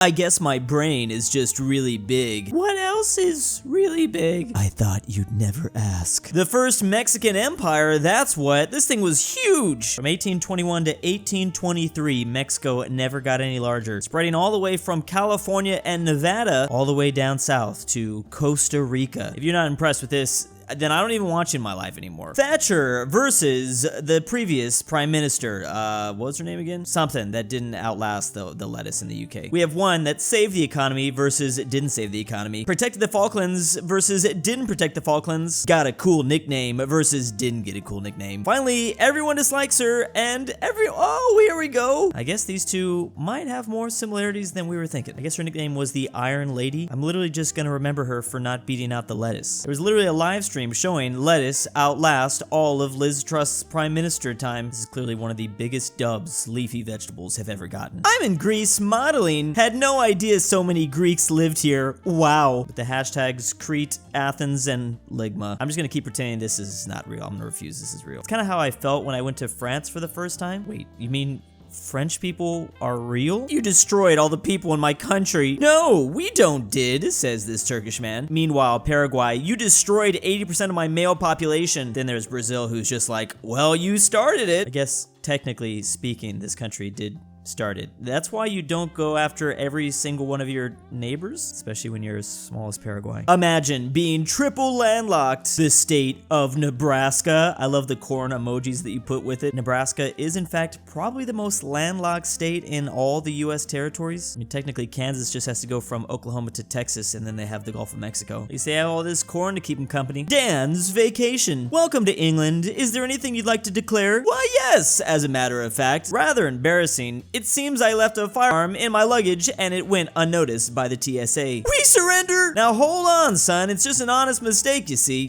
I guess my brain is just really big. What else is really big? I thought you'd never ask. The first Mexican Empire, that's what. This thing was huge. From 1821 to 1823, Mexico never got any larger, spreading all the way from California and Nevada all the way down south to Costa Rica. If you're not impressed with this, then I don't even want you in my life anymore. Thatcher versus the previous prime minister. What was her name again? Something that didn't outlast the lettuce in the UK. We have one that saved the economy versus didn't save the economy. Protected the Falklands versus didn't protect the Falklands. Got a cool nickname versus didn't get a cool nickname. Finally, everyone dislikes her and oh, here we go. I guess these two might have more similarities than we were thinking. I guess her nickname was the Iron Lady. I'm literally just gonna remember her for not beating out the lettuce. There was literally a live stream showing lettuce outlast all of Liz Truss's prime minister time. This is clearly one of the biggest dubs leafy vegetables have ever gotten. I'm in Greece modeling. Had no idea so many Greeks lived here. Wow. With the hashtags Crete, Athens, and Ligma. I'm just gonna keep pretending this is not real. I'm gonna refuse this is real. It's kind of how I felt when I went to France for the first time. Wait, you mean French people are real? You destroyed all the people in my country. No, we don't did, says this Turkish man. Meanwhile, Paraguay, you destroyed 80% of my male population. Then there's Brazil, who's just like, well, you started it. I guess, technically speaking, this country did started. That's why you don't go after every single one of your neighbors, especially when you're as small as Paraguay. Imagine being triple landlocked. The state of Nebraska. I love the corn emojis that you put with it. Nebraska is in fact probably the most landlocked state in all the US territories. I mean, technically Kansas just has to go from Oklahoma to Texas and then they have the Gulf of Mexico. You say all this corn to keep them company. Dan's vacation. Welcome to England. Is there anything you'd like to declare? Why, yes, as a matter of fact. Rather embarrassing. It seems I left a firearm in my luggage and it went unnoticed by the TSA. We surrender! Now hold on, son. It's just an honest mistake, you see.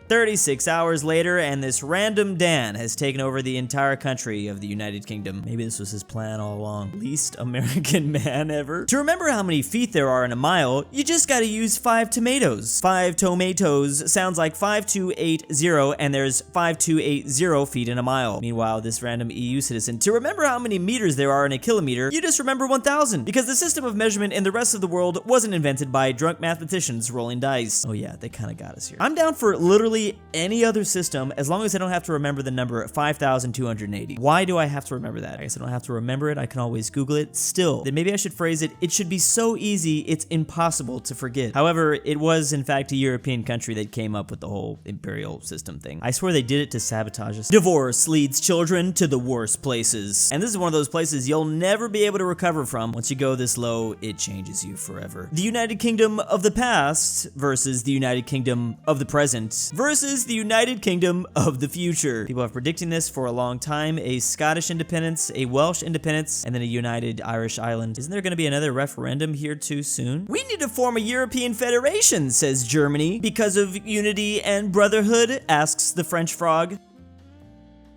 36 hours later, and this random Dan has taken over the entire country of the United Kingdom. Maybe this was his plan all along. Least American man ever. To remember how many feet there are in a mile, you just gotta use 5 tomatoes. 5 tomatoes sounds like 5280, and there's 5280 feet in a mile. Meanwhile, this random EU citizen, to remember how many meters there are in a kilometer, you just remember 1000, because the system of measurement in the rest of the world wasn't invented by drunk mathematicians rolling dice. Oh yeah, they kinda got us here. I'm down for literally any other system as long as I don't have to remember the number 5,280. Why do I have to remember that? I guess I don't have to remember it. I can always Google it. Still, then maybe I should phrase it. It should be so easy, it's impossible to forget. However, it was in fact a European country that came up with the whole imperial system thing. I swear they did it to sabotage us. Divorce leads children to the worst places. And this is one of those places you'll never be able to recover from. Once you go this low, it changes you forever. The United Kingdom of the past versus the United Kingdom of the present versus the United Kingdom of the future. People have predicting this for a long time. A Scottish independence, a Welsh independence, and then a united Irish island. Isn't there going to be another referendum here too soon? We need to form a European federation, says Germany. Because of unity and brotherhood, asks the French frog.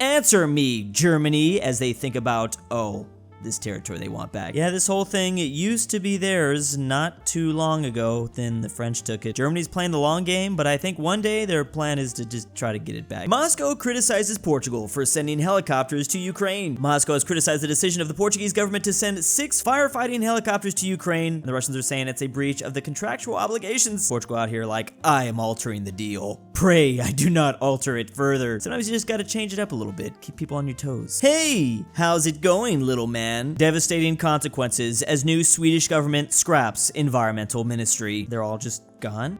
Answer me, Germany, as they think about, oh, this territory they want back. Yeah, this whole thing, it used to be theirs not too long ago, then the French took it. Germany's playing the long game, but I think one day their plan is to just try to get it back. Moscow criticizes Portugal for sending helicopters to Ukraine. Moscow has criticized the decision of the Portuguese government to send 6 firefighting helicopters to Ukraine. And the Russians are saying it's a breach of the contractual obligations. Portugal out here like, I am altering the deal. Pray I do not alter it further. Sometimes you just gotta change it up a little bit. Keep people on your toes. Hey, how's it going, little man? Devastating consequences as new Swedish government scraps environmental ministry. They're all just gone?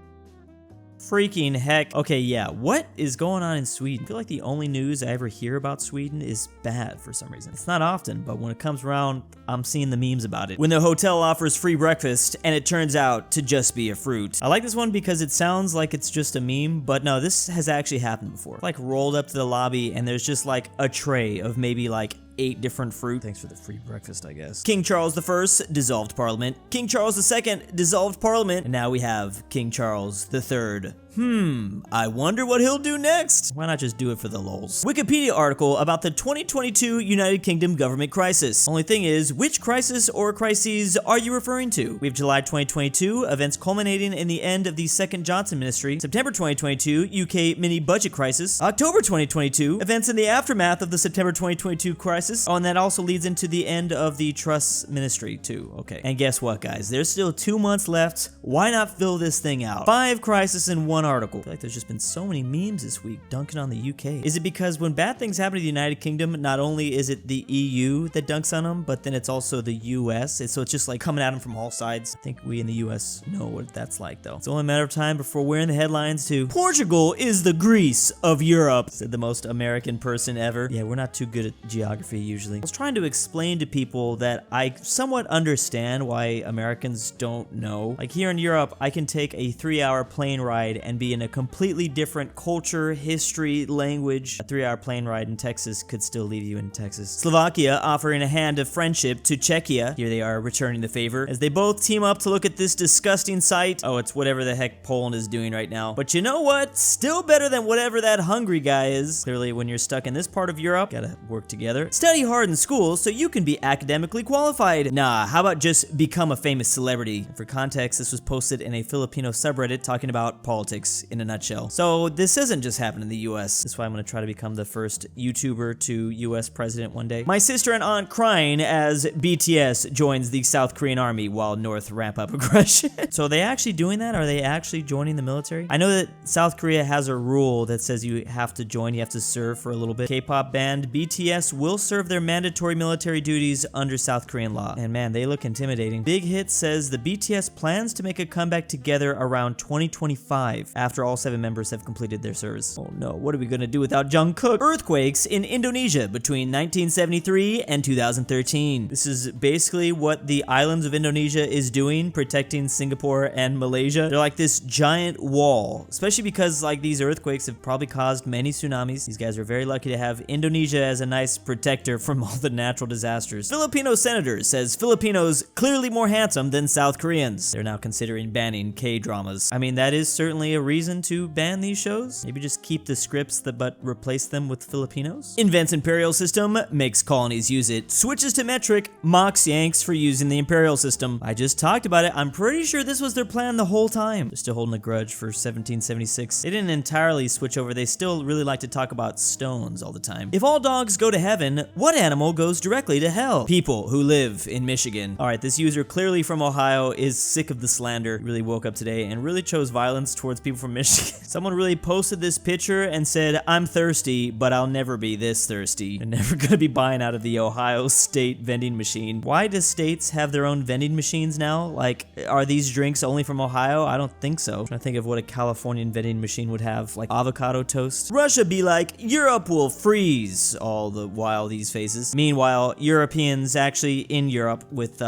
Freaking heck. Okay, yeah, what is going on in Sweden? I feel like the only news I ever hear about Sweden is bad for some reason. It's not often, but when it comes around, I'm seeing the memes about it. When the hotel offers free breakfast, and it turns out to just be a fruit. I like this one because it sounds like it's just a meme, but no, this has actually happened before. Like, rolled up to the lobby, and there's just like a tray of maybe like 8 different fruit. Thanks for the free breakfast, I guess. King Charles I dissolved parliament. King Charles II dissolved parliament. And now we have King Charles III I wonder what he'll do next. Why not just do it for the lols? Wikipedia article about the 2022 United Kingdom government crisis. Only thing is, which crisis or crises are you referring to? We have July 2022, events culminating in the end of the second Johnson ministry. September 2022, UK mini budget crisis. October 2022, events in the aftermath of the September 2022 crisis. Oh, and that also leads into the end of the Truss ministry too. Okay. And guess what, guys? There's still 2 months left. Why not fill this thing out? 5 crises in 1 article. I feel like there's just been so many memes this week dunking on the UK. Is it because when bad things happen to the United Kingdom, not only is it the EU that dunks on them, but then it's also the US? So it's just like coming at them from all sides. I think we in the US know what that's like, though. It's only a matter of time before we're in the headlines to Portugal is the Greece of Europe, said the most American person ever. Yeah, we're not too good at geography usually. I was trying to explain to people that I somewhat understand why Americans don't know. Like here in Europe, I can take a 3-hour plane ride and be in a completely different culture, history, language. A 3-hour plane ride in Texas could still leave you in Texas. Slovakia offering a hand of friendship to Czechia. Here they are returning the favor as they both team up to look at this disgusting sight. Oh, it's whatever the heck Poland is doing right now. But you know what? Still better than whatever that hungry guy is. Clearly, when you're stuck in this part of Europe, gotta work together. Study hard in school so you can be academically qualified. Nah, how about just become a famous celebrity? For context, this was posted in a Filipino subreddit talking about politics in a nutshell. So this isn't just happening in the US. That's why I'm gonna try to become the first YouTuber to US president one day. My sister and aunt crying as BTS joins the South Korean army while North ramp up aggression. So are they actually doing that? Are they actually joining the military? I know that South Korea has a rule that says you have to join, you have to serve for a little bit. K-pop band BTS will serve their mandatory military duties under South Korean law. And man, they look intimidating. Big Hit says the BTS plans to make a comeback together around 2025 after all 7 members have completed their service. Oh no, what are we gonna do without Jungkook? Earthquakes in Indonesia between 1973 and 2013. This is basically what the islands of Indonesia is doing, protecting Singapore and Malaysia. They're like this giant wall, especially because like these earthquakes have probably caused many tsunamis. These guys are very lucky to have Indonesia as a nice protector from all the natural disasters. Filipino senator says Filipinos clearly more handsome than South Koreans. They're now considering banning K-dramas. I mean, that is certainly a reason to ban these shows. Maybe just keep the scripts but replace them with Filipinos. Invents imperial system, makes colonies use it. Switches to metric, mocks Yanks for using the imperial system. I just talked about it. I'm pretty sure this was their plan the whole time. They're still holding a grudge for 1776. They didn't entirely switch over. They still really like to talk about stones all the time. If all dogs go to heaven, what animal goes directly to hell? People who live in Michigan. All right, this user clearly from Ohio is sick of the slander. Really woke up today and really chose violence towards people from Michigan. Someone really posted this picture and said, I'm thirsty, but I'll never be this thirsty. I'm never gonna be buying out of the Ohio State vending machine. Why do states have their own vending machines now? Like, are these drinks only from Ohio? I don't think so. I'm trying to think of what a Californian vending machine would have, like avocado toast. Russia be like, Europe will freeze, all the while these faces. Meanwhile, Europeans actually in Europe with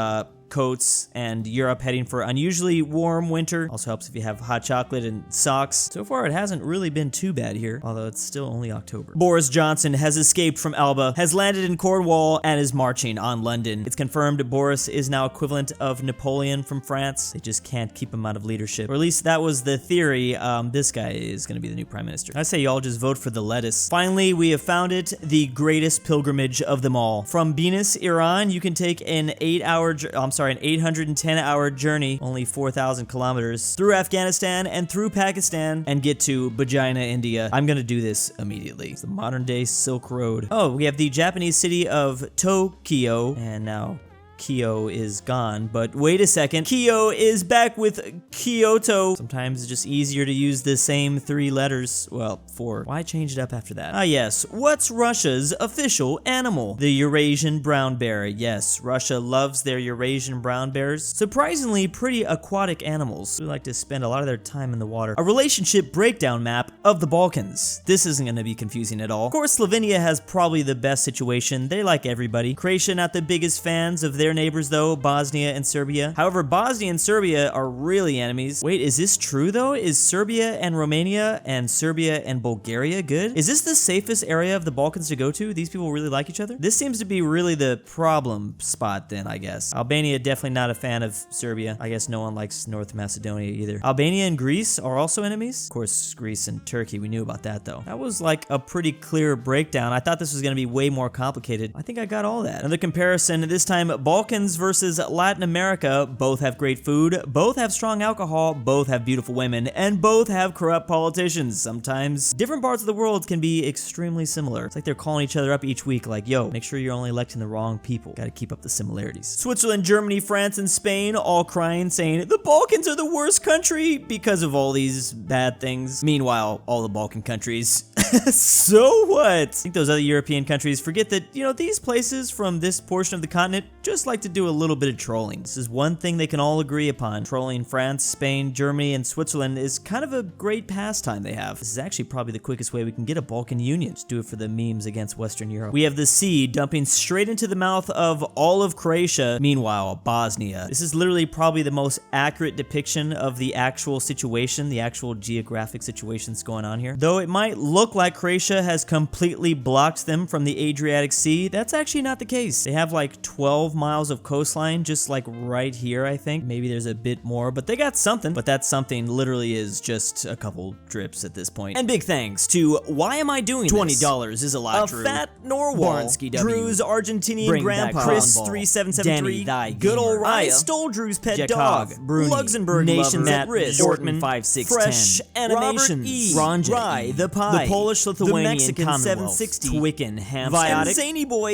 coats, and Europe heading for unusually warm winter. Also helps if you have hot chocolate and socks. So far, it hasn't really been too bad here, although it's still only October. Boris Johnson has escaped from Elba, has landed in Cornwall, and is marching on London. It's confirmed Boris is now equivalent of Napoleon from France. They just can't keep him out of leadership. Or at least that was the theory. This guy is going to be the new prime minister. I say y'all just vote for the lettuce. Finally, we have found it, the greatest pilgrimage of them all. From Venus, Iran, you can take an 810-hour journey, only 4,000 kilometers, through Afghanistan and through Pakistan, and get to Vagina, India. I'm gonna do this immediately. It's the modern day Silk Road. Oh, we have the Japanese city of Tokyo, and now Kyo is gone, but wait a second. Kyo is back with Kyoto. Sometimes it's just easier to use the same 3 letters. Well, 4. Why change it up after that? Ah, yes. What's Russia's official animal? The Eurasian brown bear. Yes, Russia loves their Eurasian brown bears. Surprisingly pretty aquatic animals who like to spend a lot of their time in the water. A relationship breakdown map of the Balkans. This isn't going to be confusing at all. Of course, Slovenia has probably the best situation. They like everybody. Croatia not the biggest fans of their their neighbors though, Bosnia and Serbia. However, Bosnia and Serbia are really enemies. Wait, is this true though? Is Serbia and Romania and Serbia and Bulgaria good? Is this the safest area of the Balkans to go to? These people really like each other? This seems to be really the problem spot then, I guess. Albania, definitely not a fan of Serbia. I guess no one likes North Macedonia either. Albania and Greece are also enemies. Of course, Greece and Turkey, we knew about that though. That was like a pretty clear breakdown. I thought this was gonna be way more complicated. I think I got all that. Another comparison, this time Balkans versus Latin America. Both have great food, both have strong alcohol, both have beautiful women, and both have corrupt politicians. Sometimes different parts of the world can be extremely similar. It's like they're calling each other up each week like, yo, make sure you're only electing the wrong people. Gotta keep up the similarities. Switzerland, Germany, France, and Spain all crying, saying the Balkans are the worst country because of all these bad things. Meanwhile, all the Balkan countries, so what? I think those other European countries forget that, you know, these places from this portion of the continent just like to do a little bit of trolling. This is one thing they can all agree upon. Trolling France, Spain, Germany, and Switzerland is kind of a great pastime they have. This is actually probably the quickest way we can get a Balkan Union. Just do it for the memes against Western Europe. We have the sea dumping straight into the mouth of all of Croatia. Meanwhile, Bosnia. This is literally probably the most accurate depiction of the actual situation, the actual geographic situation that's going on here. Though it might look like Croatia has completely blocked them from the Adriatic Sea, that's actually not the case. They have like 12 miles of coastline just like right here, I think. Maybe there's a bit more, but they got something. But that something literally is just a couple drips at this point. And big thanks to Why Am I Doing This? $20 is a lot, Drew. aPhatNarwhal, Barnsky W, Drew's Argentinian Grandpa, Chris3773, DannyThyGamer, GoodOldRyah, istoledrewspetdog, Jakov, bruney, LuxembourgLover, nationsatrisk, Bjorkman, Bjorkman, Phresh Animations, Robert E, RyeThePie, the Polish-Lithuanian Commonwealth, Commonwealth, Twickenhamster, Veiotic, ZaneyBoi,